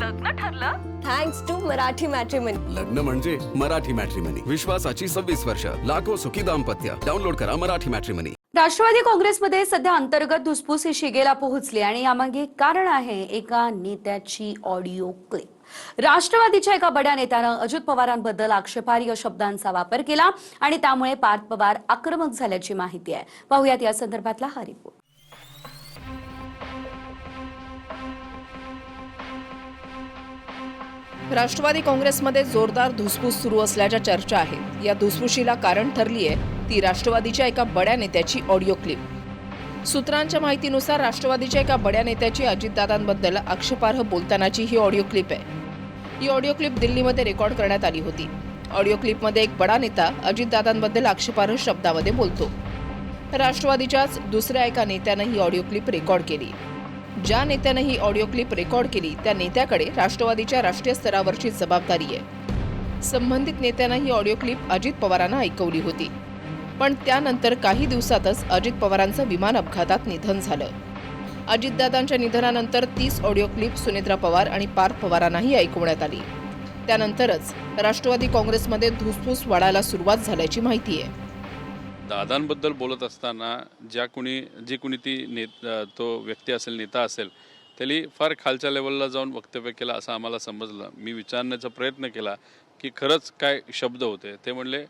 लग्न ठरलं thanks to Marathi matrimony. लग्न म्हणजे मराठी मॅट्रिमनी. विश्वासाची 26 वर्ष. लाखो सुखी दाम्पत्य. डाउनलोड करा मराठी मॅट्रिमनी. राष्ट्रवादी काँग्रेसमध्ये सध्या अंतर्गत धुसफूस ही शिगेला पोहोचली आणि यामागे कारण आहे एका नेत्याची ऑडिओ क्लिप. राष्ट्रवादीच्या एका बड्या नेत्यानं अजित पवारांबद्दल आक्षेपार्ह शब्दांचा वापर केला आणि त्यामुळे पार्थ पवार आक्रमक झाल्याची माहिती आहे. पाहूयात या संदर्भातला हा रिपोर्ट. राष्ट्रवादी काँग्रेसमध्ये जोरदार धुसफूस सुरू असल्याच्या चर्चा आहेत. या धुसफुशीला कारण ठरली आहे ती राष्ट्रवादीच्या एका बड्या नेत्याची ऑडिओ क्लिप. सूत्रांच्या माहितीनुसार राष्ट्रवादीच्या एका बड्या नेत्याची अजितदादांबद्दल आक्षेपार्ह बोलतानाची ही ऑडिओ क्लिप आहे. ही ऑडिओ क्लिप दिल्लीमध्ये रेकॉर्ड करण्यात आली होती. ऑडिओ क्लिपमध्ये एक बडा नेता अजितदादांबद्दल आक्षेपार्ह शब्दामध्ये बोलतो. राष्ट्रवादीच्याच दुसऱ्या एका नेत्यानं ही ऑडिओ क्लिप रेकॉर्ड केली. ज्या नेत्यानं ही ऑडिओ क्लिप रेकॉर्ड केली त्या नेत्याकडे राष्ट्रवादीच्या राष्ट्रीय स्तरावरची जबाबदारी आहे. संबंधित नेत्यानं ही ऑडिओ क्लिप अजित पवारांना ऐकवली होती. पण त्यानंतर काही दिवसातच अजित पवारांचं विमान अपघातात निधन झालं. अजितदादांच्या निधनानंतर 30 ऑडिओ क्लिप सुनेत्रा पवार आणि पार्थ पवारांनाही ऐकवण्यात आली. त्यानंतरच राष्ट्रवादी काँग्रेसमध्ये धुसफूस वाढायला सुरुवात झाल्याची माहिती आहे. दादांबद्दल बोलत असताना जी कोणी ती तो व्यक्ती असेल, नेता असेल, त्यांनी फार खालच्या लेवलला जाऊन वक्तव्य केलं असं आम्हाला समजलं. मी विचारण्याचा प्रयत्न केला की खरंच काय शब्द होते. ते म्हणले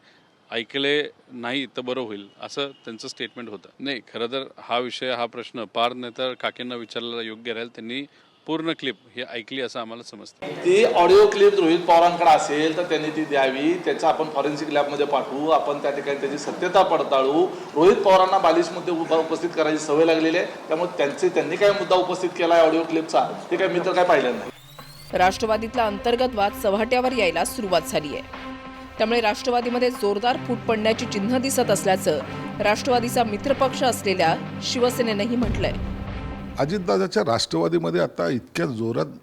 ऐकले नाही तर बरं होईल असं त्यांचं स्टेटमेंट होतं. नाही, खरं तर हा विषय, हा प्रश्न पार्थ नेता काकेंना विचारलेला योग्य राहील. त्यांनी पूर्ण क्लिप ही ऐकली असं आम्हाला समजतं. ती ऑडिओ क्लिप रोहित पवारांकडे असेल तर त्यांनी ती द्यावी. त्याचा आपण फॉरेन्सिक लॅबमध्ये पाठवू. आपण त्या ठिकाणी त्याची सत्यता पडताळू. रोहित पवारांना बालिश मुद्दे उपस्थित करायची सवय लागलेली आहे. त्यामुळे त्यांनी काय मुद्दा उपस्थित केला ऑडिओ क्लिपचा ते काय मी तर काय पाहिलं नाही. राष्ट्रवादीतला अंतर्गत वाद चव्हाट्यावर यायला सुरुवात झाली आहे. त्यामुळे राष्ट्रवादीमध्ये जोरदार फूट पडण्याची चिन्ह दिसत असल्याचं राष्ट्रवादीचा मित्रपक्ष असलेल्या शिवसेनेनंही म्हटलंय. अजितदादाच्या राष्ट्रवादीमध्ये आता इतक्या जोरात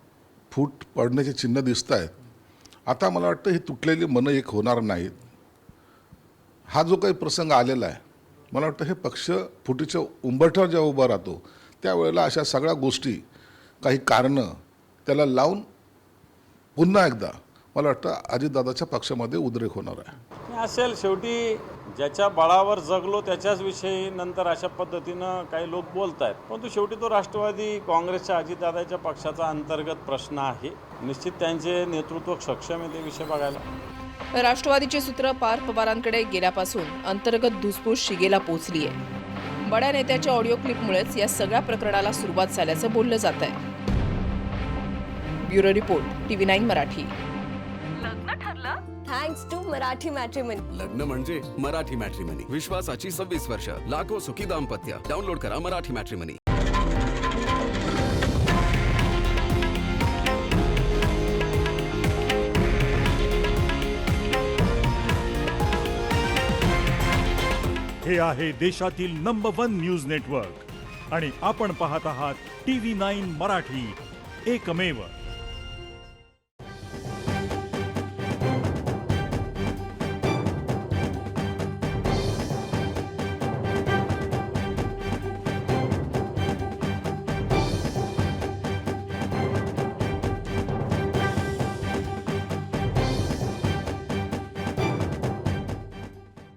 फूट पडण्याचे चिन्ह दिसत आहेत. आता मला वाटतं ही तुटलेली मनं एक होणार नाहीत. हा जो काही प्रसंग आलेला आहे, मला वाटतं हे पक्ष फुटीच्या उंबरठ्यावर जेव्हा उभा राहतो त्यावेळेला अशा सगळ्या गोष्टी, काही कारणं त्याला लावून पुन्हा एकदा मला वाटतं अजितदादाच्या पक्षामध्ये उद्रेक होणार आहे. असेल शेवटी ज्याच्या बळावर जगलो त्याच्याच विषयी नंतर अशा पद्धतीनं काही लोक बोलत आहेत. परंतु शेवटी तो राष्ट्रवादी काँग्रेसच्या अजितदादाच्या पक्षाचा अंतर्गत प्रश्न आहे. निश्चित त्यांचे नेतृत्व सक्षम आहे ते विषय बघायला. राष्ट्रवादीचे सूत्र पार्थ पवारांकडे गेल्यापासून अंतर्गत धुसफूस शिगेला पोहोचली आहे. बड्या नेत्याच्या ऑडिओ क्लिपमुळेच या सगळ्या प्रकरणाला सुरुवात झाल्याचं बोललं जात आहे. Bureau report, TV9 Marathi. लग्न ठरलं थँक्स टू मराठी मॅट्रिमनी. लग्न म्हणजे मराठी मॅट्रिमनी. विश्वासाची 26 वर्ष. लाखो सुखी दाम्पत्य. डाउनलोड करा मराठी मॅट्रिमनी. हे आहे देशातील नंबर 1 न्यूज नेटवर्क आणि आपण पाहत आहात TV9 मराठी, एकमेव.